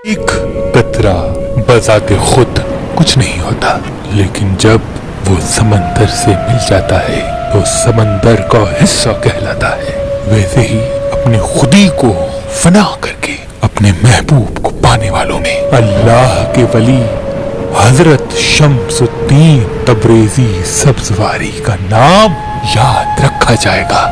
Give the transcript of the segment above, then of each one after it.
ایک قطرہ بذات خود کچھ نہیں ہوتا، لیکن جب وہ سمندر سے مل جاتا ہے تو سمندر کا حصہ کہلاتا ہے۔ ویسے ہی اپنے خودی کو فنا کر کے اپنے محبوب کو پانے والوں میں اللہ کے ولی حضرت شمس الدین تبریزی سبزواری کا نام یاد رکھا جائے گا۔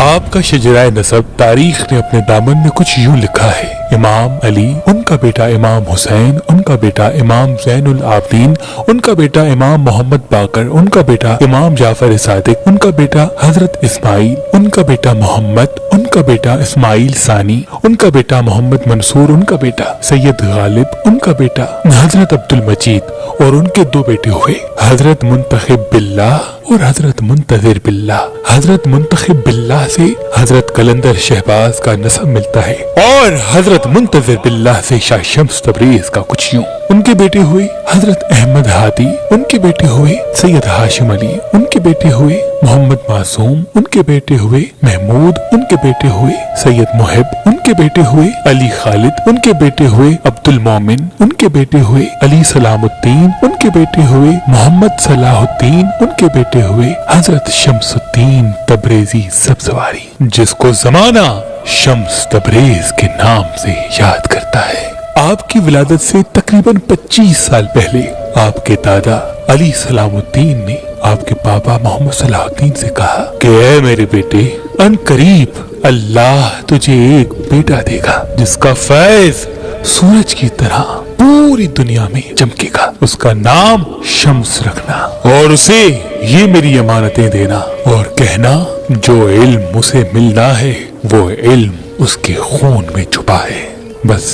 آپ کا شجرہ نسب تاریخ نے اپنے دامن میں کچھ یوں لکھا ہے: امام علی، ان کا بیٹا امام حسین، ان کا بیٹا امام زین العابدین، ان کا بیٹا امام محمد باقر، ان کا بیٹا امام جعفر صادق، ان کا بیٹا حضرت اسماعیل، ان کا بیٹا محمد، ان کا بیٹا اسماعیل ثانی، ان کا بیٹا محمد منصور، ان کا بیٹا سید غالب، ان کا بیٹا حضرت عبد المجید، اور ان کے 2 بیٹے ہوئے حضرت منتخب باللہ اور حضرت منتظر باللہ۔ حضرت منتخب باللہ سے حضرت قلندر شہباز کا نسب ملتا ہے، اور حضرت منتظر باللہ سے شاہ شمس تبریز کا کچھ یوں۔ ان کے بیٹے ہوئے حضرت احمد ہادی، ان کے بیٹے ہوئے سید ہاشم علی، ان کے بیٹے ہوئے محمد معصوم، ان کے بیٹے ہوئے محمود، ان کے بیٹے ہوئے سید محب، ان کے بیٹے ہوئے علی خالد، ان کے بیٹے ہوئے عبد المومن، ان کے بیٹے ہوئے علی سلام الدین، ان کے بیٹے ہوئے محمد صلاح الدین، ان کے بیٹے ہوئے حضرت شمس الدین تبریزی سبزواری، جس کو زمانہ شمس تبریز کے نام سے یاد کرتا ہے۔ آپ کی ولادت سے تقریباً 25 سال پہلے آپ کے دادا علی سلام الدین نے آپ کے بابا محمد صلاح الدین سے کہا کہ اے میرے بیٹے، ان قریب اللہ تجھے ایک بیٹا دے گا جس کا فیض سورج کی طرح پوری دنیا میں چمکے گا، اس کا نام شمس رکھنا، اور اسے یہ میری امانتیں دینا اور کہنا جو علم اسے ملنا ہے وہ علم اس کے خون میں چھپا ہے۔ بس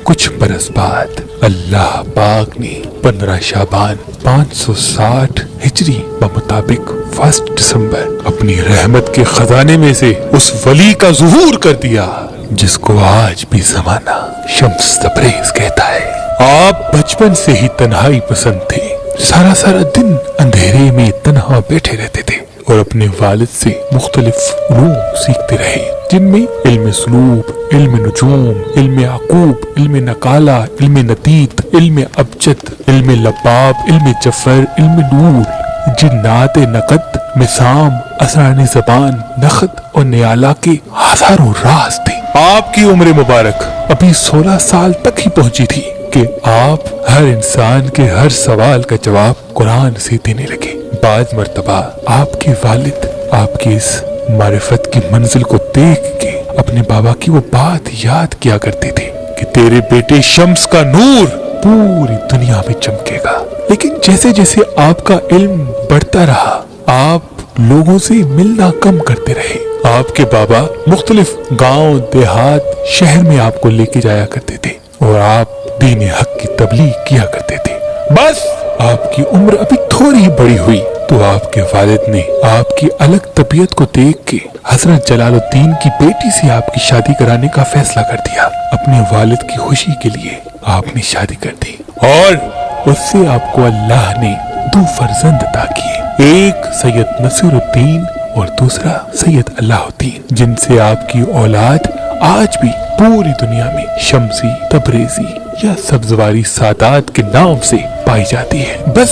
کچھ برس بعد اللہ پاک نے 15 شعبان 560 ہجری بمطابق 1 دسمبر اپنی رحمت کے خزانے میں سے اس ولی کا ظہور کر دیا جس کو آج بھی زمانہ شمس تبریز کہتا ہے۔ آپ بچپن سے ہی تنہائی پسند تھے، سارا دن اندھیرے میں تنہا بیٹھے رہتے تھے اور اپنے والد سے مختلف علوم سیکھتے رہے، جن میں علم سلوک، علم نجوم، علم عقوب، علم نقالہ، علم نتیت، علم ابجد، علم لباب، علم جفر، علم نور، جنات نقد، مسام، اسرار زبان، نخد اور نیالہ کے ہزاروں راز تھے۔ آپ کی عمر مبارک ابھی 16 سال تک ہی پہنچی تھی کہ آپ ہر انسان کے ہر سوال کا جواب قرآن سے دینے لگے۔ بعض مرتبہ آپ کے والد آپ کی اس معرفت کی منزل کو دیکھ کے اپنے بابا کی وہ بات یاد کیا کرتے تھے کہ تیرے بیٹے شمس کا نور پوری دنیا میں چمکے گا۔ لیکن جیسے جیسے آپ کا علم بڑھتا رہا، آپ لوگوں سے ملنا کم کرتے رہے۔ آپ کے بابا مختلف گاؤں، دیہات، شہر میں آپ کو لے کے جایا کرتے تھے اور آپ دین حق کی تبلیغ کیا کرتے تھے۔ بس آپ کی عمر ابھی تھوڑی بڑی ہوئی تو آپ کے والد نے آپ کی الگ طبیعت کو دیکھ کے حضرت جلال الدین کی بیٹی سے آپ کی شادی کرانے کا فیصلہ کر دیا۔ اپنے والد کی خوشی کے لیے آپ نے شادی کر دی اور اس سے آپ کو اللہ نے 2 فرزند عطا کیے، ایک سید نصیر الدین اور دوسرا سید اللہ الدین، جن سے آپ کی اولاد آج بھی پوری دنیا میں شمسی، تبریزی یا سبزواری سادات کے نام سے پائی جاتی ہے۔ بس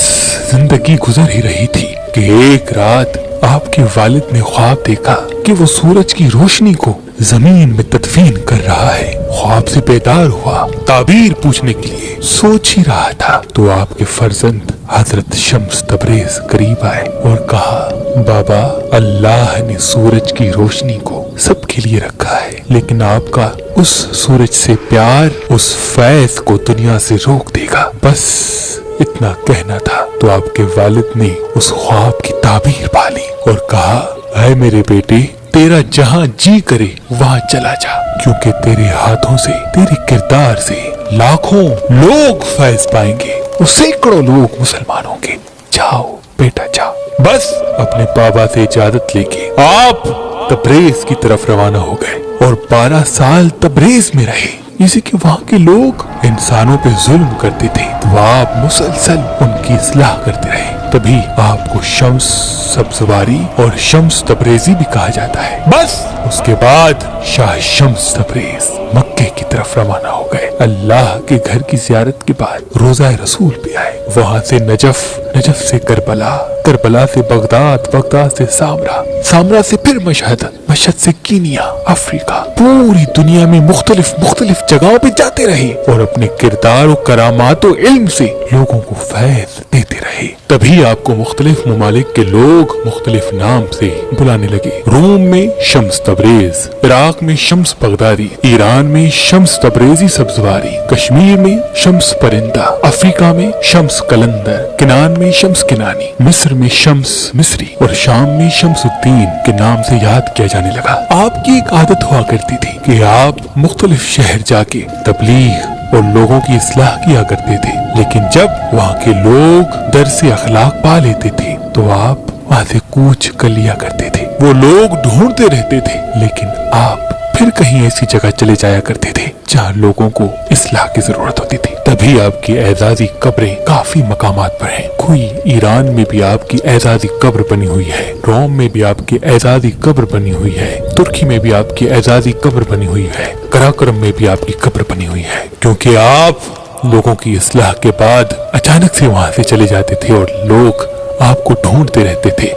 زندگی گزر ہی رہی تھی کہ ایک رات آپ کے والد نے خواب دیکھا کہ وہ سورج کی روشنی کو زمین میں تدفین کر رہا ہے۔ خواب سے بیدار ہوا، تعبیر پوچھنے کے لیے سوچ ہی رہا تھا تو آپ کے فرزند حضرت شمس تبریز قریب آئے اور کہا، بابا، اللہ نے سورج کی روشنی کو سب کے لیے رکھا ہے، لیکن آپ کا اس سورج سے پیار اس فیض کو دنیا سے روک دے گا۔ بس اتنا کہنا تھا تو آپ کے والد نے اس خواب کی تعبیر پالی اور کہا، اے میرے بیٹے، تیرا جہاں جی کرے وہاں چلا جا، کیونکہ تیرے ہاتھوں سے، تیرے کردار سے لاکھوں لوگ فیض پائیں گے اور سینکڑوں لوگ مسلمان ہوں گے۔ جاؤ بیٹا جاؤ۔ بس اپنے بابا سے اجازت لے کے آپ تبریز کی طرف روانہ ہو گئے اور 12 سال تبریز میں رہے۔ जैसे कि वहाँ के लोग इंसानों पे जुल्म करते थे, तो आप मुसलसल उनकी इस्लाह करते रहे। तभी आपको शम्स सब्जवारी और शम्स तबरेजी भी कहा जाता है। बस उसके बाद शाह शम्स तबरेज मक्के की तरफ रवाना हो गए। अल्लाह के घर की जियारत के बाद रोज़ा रसूल पे आए। वहाँ से नजफ, नजफ से करबला, करबला से बगदाद, बगदाद से सामरा, सामरा से फिर मशहद, मशहद से कीनिया, अफ्रीका, पूरी दुनिया में मुख्तलिफ जगहों पे जाते रहे और अपने किरदार और करामात और इल्म से लोगों को फैज़ देते रहे। तभी आपको मुख्तलिफ ममालिक के लोग मुख्तलिफ नाम से बुलाने लगे। रोम में शम्स तबरेज, इराक में शम्स बगदादी, ईरान में शम्स तबरेजी सब्जवारी, कश्मीर में शम्स परिंदा, अफ्रीका में शम्स कलंदर, किनान में शम्स किनानी, मिस्र में शम्स मिस्री और शाम में शम्सुद्दीन के नाम से याद किया जाने लगा। आपकी एक आदत हुआ करती थी कि आप मुख्तलिफ शहर जाके तबलीग और लोगों की इस्लाह किया करते थे, लेकिन जब वहाँ के लोग दर्से अखलाक पा लेते थे तो आप वहाँ से कूच कर लिया करते थे। वो लोग ढूंढते रहते थे, लेकिन आप फिर कहीं ऐसी जगह चले जाया करते थे जहाँ लोगों को इस्लाह की जरूरत होती थी। तभी आपकी एजाजी कब्रें काफी मकामात पर हैं। कोई ईरान में भी आपकी एजाजी कब्र बनी हुई है, रोम में भी आपकी एजाजी कब्र बनी हुई है, तुर्की में भी आपकी एजाजी कब्र बनी हुई है, कराकरम में भी आपकी कब्र बनी हुई है, क्योंकि आप लोगों की इस्लाह के बाद अचानक से वहाँ से चले जाते थे और लोग आपको ढूंढते रहते थे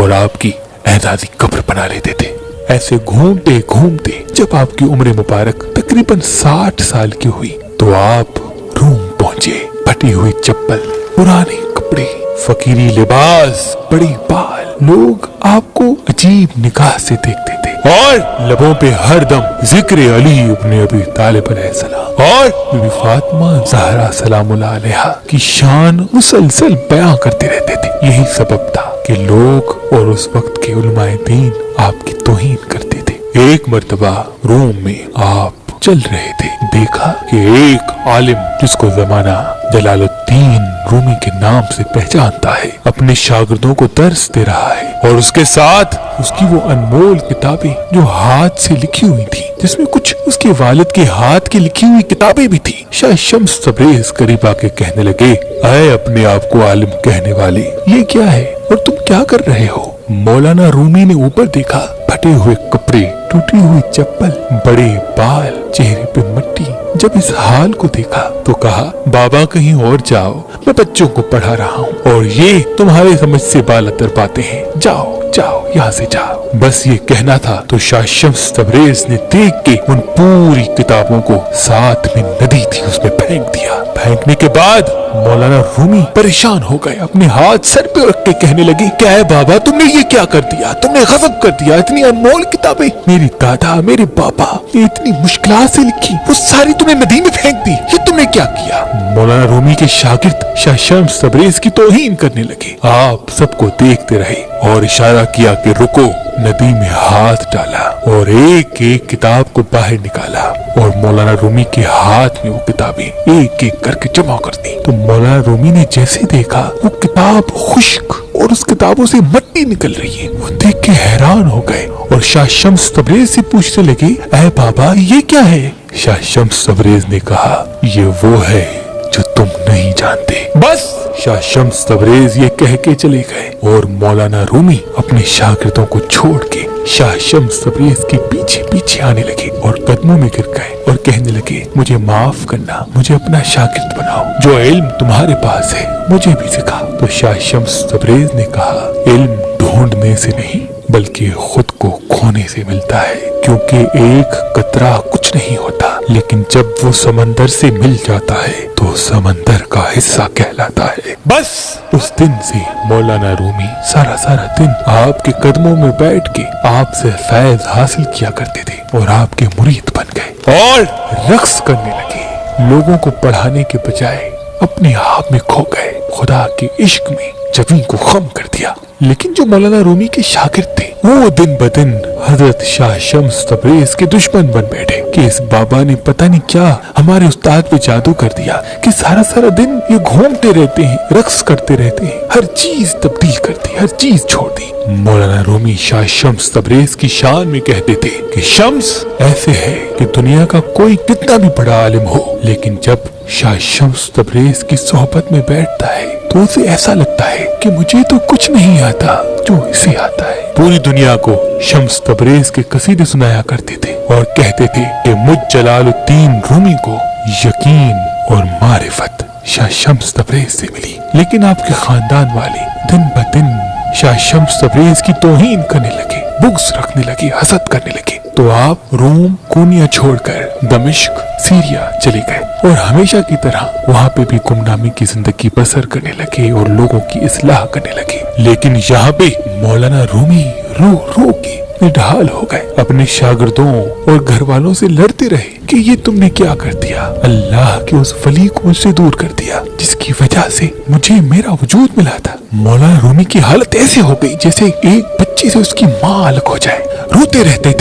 और आपकी एजाजी कब्र बना लेते थे। ऐसे घूमते घूमते जब आपकी उम्र मुबारक तकरीबन 60 साल की हुई तो आप रूम पहुंचे। फटी हुई चप्पल, पुराने कपड़े, फकीरी लिबास, बड़ी बाल, लोग आपको अजीब निगाह से देखते थे और लबों पे हरदम जिक्र अली इब्न अबी तालिब अलैहिस्सलाम और बीबी फातिमा ज़हरा सलामुल्लाह अलैहा की शान मुसलसल बयां करते रहते थे। यही सबब था कि लोग और उस वक्त के उलमाए दीन आपकी तौहीन करते थे। एक मर्तबा रोम में आप चल रहे थे, देखा कि एक आलिम जिसको जमाना जलालुद्दीन रूमी के नाम से पहचानता है, अपने शागिर्दों को दर्स दे रहा है और उसके साथ उसकी वो अनमोल किताबें जो हाथ से लिखी हुई थी, जिसमें कुछ उसके वालिद के हाथ की लिखी हुई किताबें भी थी। शाह शम्स तबरेज करीब आके कहने लगे, अय अपने आप को आलिम कहने वाले, ये क्या है और तुम क्या कर रहे हो? मौलाना रूमी ने ऊपर देखा, फटे हुए कपड़े, टूटी हुई चप्पल, बड़े बाल, चेहरे पे मिट्टी। जब इस हाल को देखा तो कहा, बाबा कहीं और जाओ, मैं बच्चों को पढ़ा रहा हूँ और ये तुम्हारे समझ से बालतर बातें हैं, जाओ जाओ यहाँ से जाओ। बस ये कहना था तो शाह शम्स तबरेज ने देख के उन पूरी किताबों को साथ में नदी थी उसमें फेंक दिया। फेंकने के बाद मौलाना रूमी परेशान हो गए, अपने हाथ सर पे रख के कहने लगे, क्या है बाबा तुमने ये क्या कर दिया? तुमने गजब कर दिया। इतनी अनमोल किताबें मेरी दादा मेरे पापा ने इतनी मुश्किलात से लिखी, वो सारी तुमने नदी में फेंक दी, ये तुमने क्या किया? मौलाना रूमी के शागिर्द शाह शम्स तबरेज की तौहीन करने लगे। आप सबको देखते रहे और इशारा किया कि रुको। नदी में हाथ डाला और एक एक किताब को बाहर निकाला और मौलाना रूमी के हाथ में वो किताबें एक एक करके जमा कर दी। तो मौलाना रूमी ने जैसे देखा वो किताब खुश्क और उस किताबों से मिट्टी निकल रही है, वो देख के हैरान हो गए और शाह शम्स तबरेज से पूछने लगे, ऐ बाबा ये क्या है? शाह शम्स तबरेज ने कहा, ये वो है जो तुम नहीं जानते। बस शाह शम्स तबरेज ये कह के चले गए और मौलाना रूमी अपने शागिर्दों को छोड़ के शाह शम्स तबरेज के पीछे पीछे आने लगे और कदमों में गिर गए और कहने लगे, मुझे माफ करना, मुझे अपना शागिर्द बनाओ, जो इल्म तुम्हारे पास है मुझे भी सिखा। तो शाह शम्स तबरेज ने कहा, इल्म ढूंढने से नहीं बल्कि खुद को खोने से मिलता है, क्योंकि एक कतरा कुछ नहीं होता, लेकिन जब वो समंदर से मिल जाता है तो समंदर का हिस्सा कहलाता है। बस उस दिन से मौलाना रूमी सारा दिन आपके कदमों में बैठ के आपसे फैज हासिल किया करते थे और आपके मुरीद बन गए और रक्स करने लगे। लोगों को पढ़ाने के बजाय अपने आप में खो गए, खुदा के इश्क में जमीन को खम कर दिया। लेकिन जो मौलाना रूमी के शागिर्द थे वो दिन ब दिन हजरत शाह शम्स तबरेज के दुश्मन बन बैठे कि इस बाबा ने पता नहीं क्या हमारे उस्ताद पे जादू कर दिया कि सारा सारा दिन ये घूमते रहते हैं, रक्स करते रहते हैं, हर चीज तब्दील कर दी, हर चीज छोड़ दी। मौलाना रूमी शाह शम्स तबरेज की शान में कहते थे कि शम्स ऐसे है कि दुनिया का कोई कितना भी बड़ा आलिम हो, लेकिन जब शाह शम्स तबरेज की सोहबत में बैठता है तो उसे ऐसा लगता है कि मुझे तो कुछ नहीं आता जो इसे आता है। पूरी दुनिया को शम्स तबरेज के कसीदे सुनाया करते थे और कहते थे कि मुझ जलालुद्दीन रूमी को यकीन और मारिफत शाह शम्स तबरेज से मिली। लेकिन आपके खानदान वाले दिन ब दिन शाह शम्स तबरेज की तौहीन करने लगे, बुग़्ज़ रखने लगे, हसद करने लगे। तो आप रोम कोनिया छोड़कर दमिश्क सीरिया चले गए और हमेशा की तरह वहाँ पे भी गुमनामी की जिंदगी बसर करने लगे और लोगों की इस्लाह करने लगे। लेकिन यहाँ पे मौलाना रूमी रो रो के निढाल हो गए, अपने शागिर्दों और घर वालों से लड़ते रहे कि ये तुमने क्या कर दिया, अल्लाह के उस वली को मुझसे दूर कर दिया जिसकी वजह से मुझे मेरा वजूद मिला था। मौलाना रूमी की हालत ऐसे हो गई जैसे एक बच्चे से उसकी माँ अलग हो जाए। रोते रहते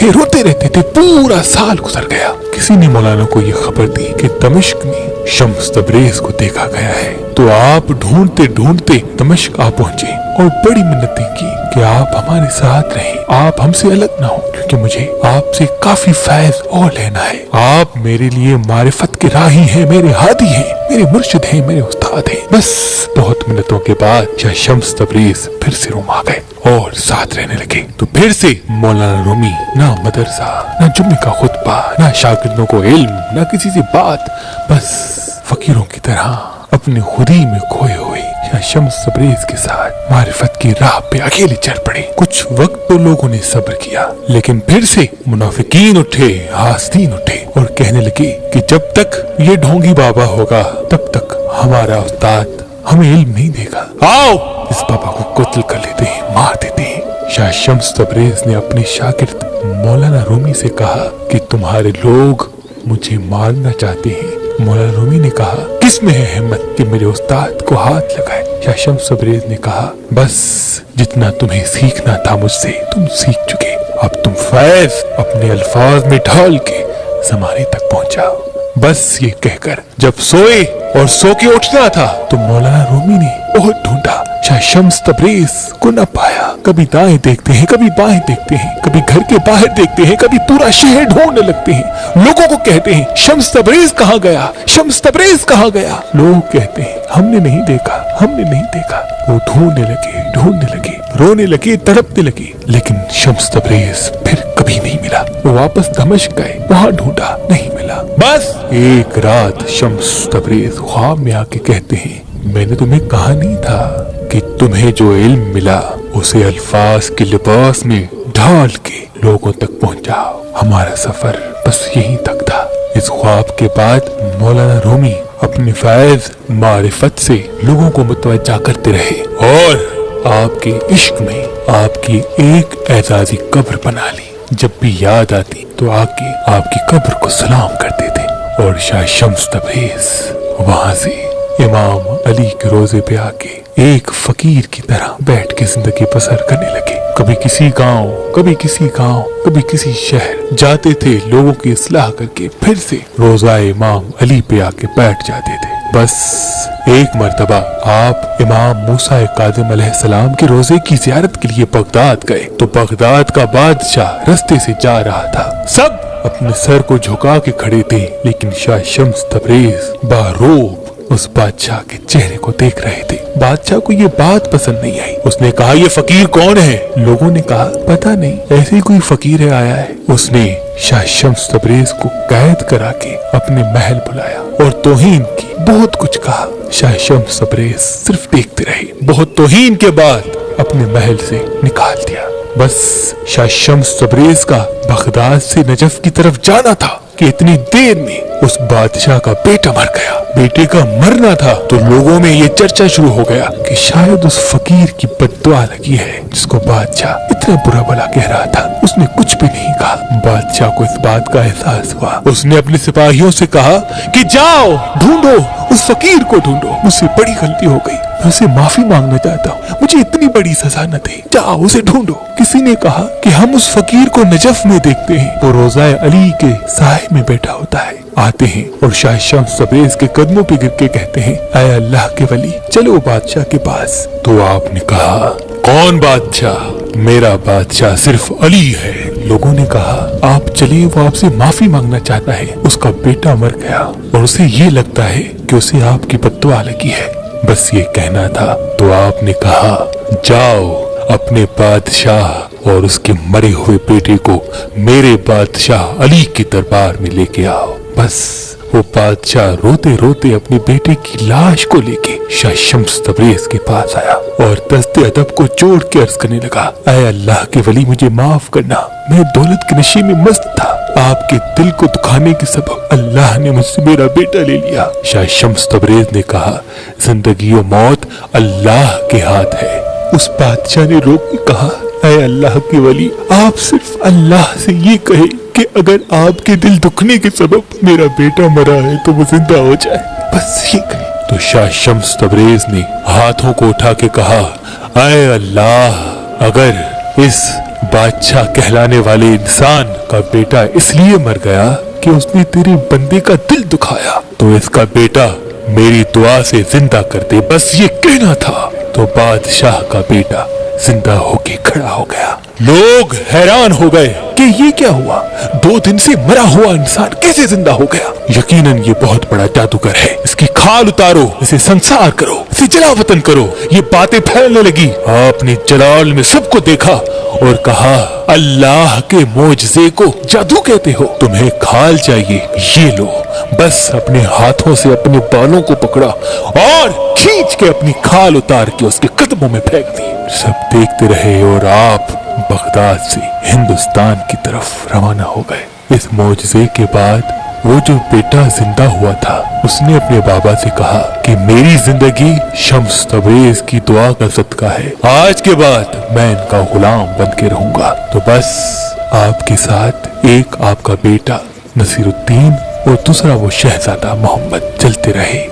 थे, पूरा साल गुजर गया। किसी ने मौलाना को ये खबर दी कि दमिश्क में शम्स तबरेज को देखा गया है। तो आप ढूंढते ढूंढते दमिश्क आ पहुंचे और बड़ी मिन्नतें की कि आप हमारे साथ रहें, आप हमसे अलग ना हो, क्योंकि मुझे आपसे काफी फैज और लेना है। आप मेरे लिए मारिफत के राही हैं, मेरे हादी हैं, मेरे मुर्शिद हैं, मेरे उस्ताद हैं। बस बहुत मिन्नतों के बाद शाह शम्स तबरेज फिर से रोम आ गए और साथ रहने लगे। तो फिर से मौलाना रूमी ना मदरसा, ना जुम्मे का खुतबा, ना शागिर्दों को इल्म, ना किसी से बात, बस फकीरों की तरह अपने खुदी में खोए हुए शाह शम्स तबरेज के साथ मारिफत की राह पे अकेले चल पड़े। कुछ वक्त तो लोगों ने सब्र किया, लेकिन फिर से मुनाफिकीन उठे, हासदीन उठे और कहने लगे कि जब तक ये ढोंगी बाबा होगा तब तक हमारा उस्ताद हमें इल्म नहीं देगा। आओ इस बाबा को कत्ल कर लेते हैं, मार देते हैं। शाह शम्स तबरेज ने अपने शागिर्द मौलाना रूमी से कहा कि तुम्हारे लोग मुझे मारना चाहते हैं। मौलाना रूमी ने कहा किस में है हिम्मत कि मेरे उस्ताद को हाथ लगाए। शाह शम्स तबरेज ने कहा बस जितना तुम्हें सीखना था मुझसे तुम सीख चुके, अब तुम फैज अपने अल्फाज में ढाल के ज़माने तक पहुंचाओ। बस ये कहकर जब सोए और सो के उठना था तो मौलाना रूमी ने बहुत ढूंढा, शाह शम्स तबरेज को न पाया। कभी दाएं देखते हैं, कभी बाएं देखते हैं, कभी घर के बाहर देखते हैं, कभी पूरा शहर ढूंढने लगते हैं। लोगों को कहते हैं शम्स तबरेज कहाँ गया, शम्स तबरेज कहाँ गया। लोग कहते हैं हमने नहीं देखा, हमने नहीं देखा। वो ढूंढने लगे, रोने लगे, तड़पने लगे, लेकिन शम्स तबरेज फिर कभी नहीं मिला। वो वापस दमिश्क गए, वहाँ ढूंढा, नहीं मिला। बस एक रात शम्स तबरेज ख्वाब में आके कहते हैं मैंने तुम्हें कहा नहीं था कि तुम्हें जो इल्म मिला उसे अल्फाज के लिबास में ढाल के लोगों तक पहुंचाओ। हमारा सफर बस यहीं तक था। इस ख्वाब के बाद मौलाना रूमी अपनी फैज मारिफत से लोगों को मुतवज्जा करते रहे और आपके इश्क में आपकी एक एजाजी कब्र बना ली। जब भी याद आती तो आके आपकी कब्र को सलाम करते थे। और शाह शम्स तबरेज वहां से इमाम अली के रोजे पे आके एक फकीर की तरह बैठ के जिंदगी बसर करने लगे। कभी किसी गांव, कभी किसी शहर जाते थे, लोगों की इस्लाह करके फिर से रोजा इमाम अली पे आके बैठ जाते थे। बस एक मर्तबा आप इमाम मूसा काज़िम अलैहिस्सलाम के रोजे की ज़ियारत के लिए बगदाद गए तो बगदाद का बादशाह रास्ते से जा रहा था। सब अपने सर को झुका के खड़े थे, लेकिन शाह शम्स तबरेज बारोब उस बादशाह के चेहरे को देख रहे थे। बादशाह को ये बात पसंद नहीं आई। उसने कहा ये फकीर कौन है? लोगों ने कहा पता नहीं, ऐसे ही कोई फकीर है आया है। उसने शाह शम्स तबरेज को कैद करा के अपने महल बुलाया और तौहीन की, बहुत कुछ कहा। शाह शम्स तबरेज सिर्फ देखते रहे। बहुत तौहीन के बाद अपने महल से निकाल दिया। बस शाह शम्स तबरेज का बगदाद से नजफ की तरफ जाना था कि इतनी देर में उस बादशाह का बेटा मर गया। बेटे का मरना था तो लोगों में ये चर्चा शुरू हो गया कि शायद उस फकीर की बद्दुआ लगी है जिसको बादशाह इतना बुरा भला कह रहा था। उसने कुछ भी नहीं कहा। बादशाह को इस बात का एहसास हुआ। उसने अपने सिपाहियों से कहा कि जाओ ढूंढो उस फकीर को ढूंढो, मुझसे बड़ी गलती हो गई, मैं उसे माफी मांगना चाहता हूँ, मुझे इतनी बड़ी सजा न दे, जाओ उसे ढूंढो। किसी ने कहा कि हम उस फकीर को नजफ में देखते हैं, वो रोज़ाए अली के साए में बैठा होता है। आते हैं और शाह शम्स तबरेज के कदमों पे गिर के कहते हैं, ऐ अल्लाह के वली, चलो बादशाह के पास। तो आपने कहा, कौन बादशाह? मेरा बादशाह सिर्फ अली है। लोगों ने कहा, आप चलिए, वो आपसे माफी मांगना चाहता है, उसका बेटा मर गया और उसे ये लगता है कि उसे आपकी बद्दुआ लगी है, बस ये कहना था। तो आपने कहा, जाओ अपने बादशाह और उसके मरे हुए बेटे को मेरे बादशाह अली की दरबार में लेके आओ। बस वो बादशाह रोते रोते अपने बेटे की लाश को लेके शाह शम्स तबरेज के पास आया और दस्ते अदब को जोड़ के अर्ज करने लगा, ऐ अल्लाह के वली, मुझे माफ करना, मैं दौलत के नशे में मस्त था, आपके दिल को दुखाने के सबब अल्लाह ने मुझसे मेरा बेटा ले लिया। शाह शम्स तबरेज ने कहा, जिंदगी और मौत अल्लाह के हाथ है। उस बादशाह ने रोक के कहा, ऐ अल्लाह के वली, आप सिर्फ अल्लाह से ये कहे कि अगर आपके दिल दुखने के सबब मेरा बेटा मरा है तो वो जिंदा हो जाए, बस ये कहे। तो शाह शम्स तबरेज ने हाथों को उठा के कहा, ऐ अल्लाह, अगर इस बादशाह कहलाने वाले इंसान का बेटा इसलिए मर गया कि उसने तेरे बंदे का दिल दुखाया, तो इसका बेटा मेरी दुआ से जिंदा कर दे, बस ये कहना था। तो बादशाह का बेटा जिंदा होके खड़ा हो गया। लोग हैरान हो गए कि ये क्या हुआ, 2 दिन से मरा हुआ इंसान कैसे जिंदा हो गया? यकीनन ये बहुत बड़ा जादूगर है, इसकी खाल उतारो, इसे संसार करो, इसे जलावतन करो। ये बातें फैलने लगी। आपने जलाल में सबको देखा और कहा, अल्लाह के मोजज़े को जादू कहते हो? तुम्हें खाल चाहिए, ये लो। बस अपने हाथों से अपने बालों को पकड़ा और खींच के अपनी खाल उतार के उसके कदमों में फेंक दी। सब देखते रहे और आप बगदाद से हिंदुस्तान की तरफ रवाना हो गए। इस मोजज़े के बाद वो जो बेटा जिंदा हुआ था, उसने अपने बाबा से कहा कि मेरी जिंदगी शम्स तबरेज की दुआ का सदका है, आज के बाद मैं इनका गुलाम बन के रहूंगा। तो बस आपके साथ एक आपका बेटा नसीरुद्दीन और दूसरा वो शहजादा मोहम्मद चलते रहे।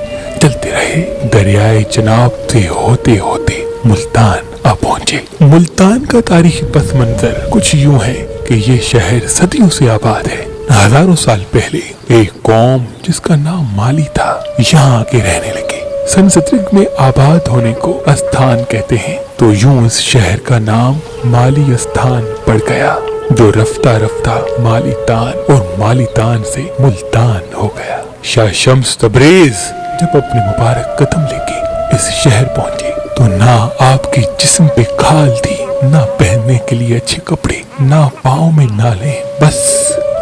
दरियाए जनाब से होते होते मुल्तान आ पहुंचे। मुल्तान का तारीखी पस मंजर कुछ यूं है कि ये शहर सदियों से आबाद है। हजारों साल पहले एक कौम जिसका नाम माली था यहाँ आके रहने लगे। संस्कृत में आबाद होने को स्थान कहते हैं, तो यूं इस शहर का नाम माली स्थान पड़ गया, जो रफ्ता रफ्ता मालीतान और मालीतान से मुल्तान हो गया। शाह शम्स तबरेज जब अपने मुबारक कदम लेके इस शहर पहुंचे तो ना आपके जिस्म पे खाल थी, ना पहनने के लिए अच्छे कपड़े, ना पाँव में नाले, बस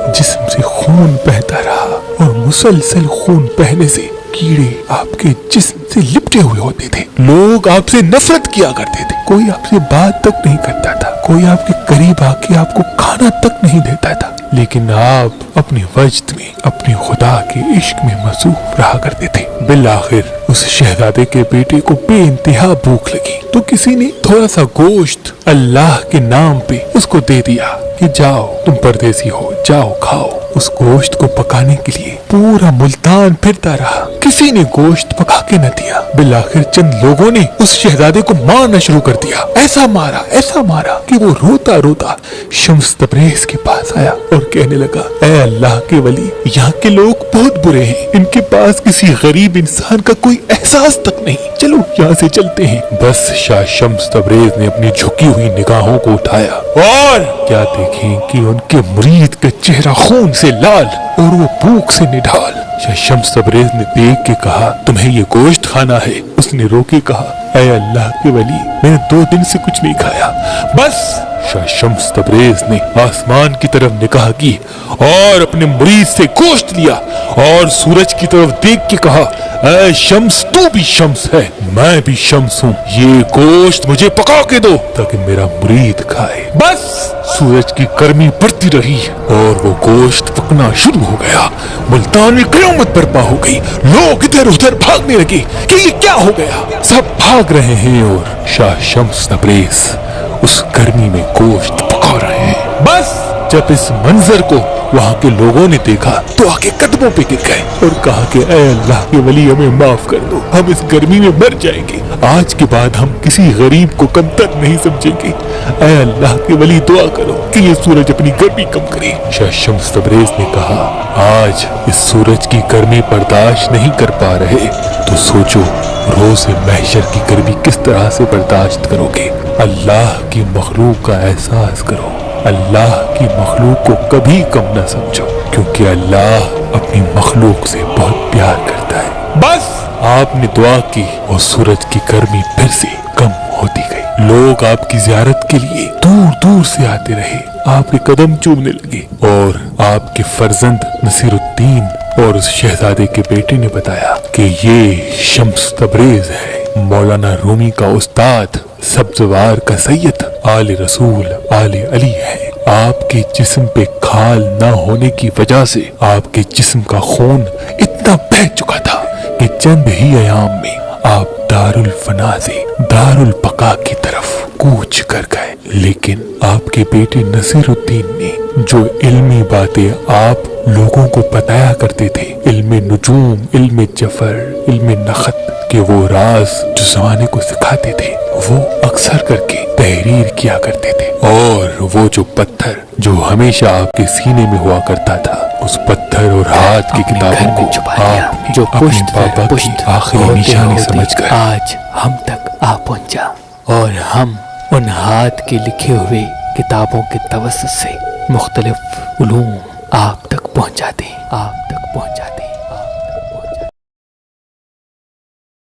जिस्म से खून बहता रहा और मुसलसल खून बहने से कीड़े आपके जिस्म से लिपटे हुए होते थे। लोग आपसे नफरत किया करते थे, कोई आपसे बात तक नहीं करता था, कोई आपके करीब आके आपको खाना तक नहीं देता था, लेकिन आप अपने वजद में अपने खुदा के इश्क में मसरूफ रहा करते थे। बिल आखिर उस शहजादे के बेटे को बेइंतहा भूख लगी तो किसी ने थोड़ा सा गोश्त अल्लाह के नाम पे उसको दे दिया कि जाओ, तुम परदेसी हो, जाओ खाओ। उस गोश्त को पकाने के लिए पूरा मुल्तान फिरता रहा, किसी ने गोश्त पका के न दिया। बिल आखिर चंद लोगों ने उस शहजादे को मारना शुरू कर दिया, ऐसा मारा कि वो रोता रोता शम्स तबरेज के पास आया और कहने लगा, ऐ अल्लाह के वली, यहाँ के लोग बहुत बुरे हैं, इनके पास किसी गरीब इंसान का कोई एहसास तक नहीं, चलो यहाँ से चलते हैं। बस शाह शम्स तबरेज ने अपनी झुकी हुई निगाहों को उठाया और क्या देखें कि उनके मुरीद का चेहरा खून से लाल और वो भूख से निढाल। शाह शम्स तबरेज ने देख के कहा, तुम्हें ये गोश्त खाना है? उसने रो के कहा, ऐ अल्लाह के वली, मैंने 2 दिन से कुछ नहीं खाया। बस शाह शम्स तबरेज ने आसमान की तरफ निगाह की और अपने मुरीद से गोश्त लिया और सूरज की तरफ देख के कहा, ऐ शम्स, तू भी शम्स है, मैं भी शम्स हूँ, ये गोश्त मुझे पका के दो ताकि मेरा मुरीद खाए। बस सूरज की गर्मी बढ़ती रही और वो गोश्त पकना शुरू हो गया। मुल्तान में क़यामत बर्पा हो गई, लोग इधर उधर भागने लगे कि ये क्या हो गया। सब भाग रहे हैं और शाह शम्स तबरेज उस गर्मी में गोश्त पका रहे हैं। बस जब इस मंजर को वहाँ के लोगों ने देखा तो आके कदमों पे गिर गए और कहा कि ऐ अल्लाह के वली, हमें माफ कर दो, हम इस गर्मी में मर जाएंगे, आज के बाद हम किसी गरीब को कमतर नहीं समझेंगे। ऐ अल्लाह के वली, दुआ करो कि ये सूरज अपनी गर्मी कम करे। शाह शम्स तबरेज ने कहा, आज इस सूरज की गर्मी बर्दाश्त नहीं कर पा रहे तो सोचो रोज़ महशर की गर्मी किस तरह से बर्दाश्त करोगे। अल्लाह की मखलूक का एहसास करो, अल्लाह की मखलूक को कभी कम न समझो, क्योंकि अल्लाह अपनी मखलूक से बहुत प्यार करता है। बस आपने दुआ की और सूरज की गर्मी फिर से कम होती गई। लोग आपकी जियारत के लिए दूर दूर से आते रहे, आपके कदम चूमने लगे और आपके फर्जंद नसीरुद्दीन और उस शहजादे के बेटे ने बताया कि ये शम्स तबरेज है, मौलाना रूमी का उस्ताद, सब्जवार का सैयद, आले रसूल आले अली है। आपके जिस्म पे खाल ना होने की वजह से आपके जिस्म का खून इतना बह चुका था कि चंद ही अयाम में आप दारुल फना से दारुल बका की तरफ कूच कर गए। लेकिन आपके बेटे नसीरुद्दीन ने जो इल्मी बातें आप लोगों को बताया करते थे, इल्मे नुजूम, इल्मे जफर, इल्मे नखत के वो राज जो जमाने को सिखाते थे, वो अक्सर करके तहरीर किया करते थे। और वो जो पत्थर जो हमेशा आपके सीने में हुआ करता था, उस पत्थर और हाथ की किताबों को आप जो अपने बाबा की आखिरी निशानी समझकर आज हम तक आ पहुंचा और हम उन हाथ के लिखे हुए किताबों के तवस्सुत से मुख्तलिफ उलूम आप तक पहुंचाते हैं। आप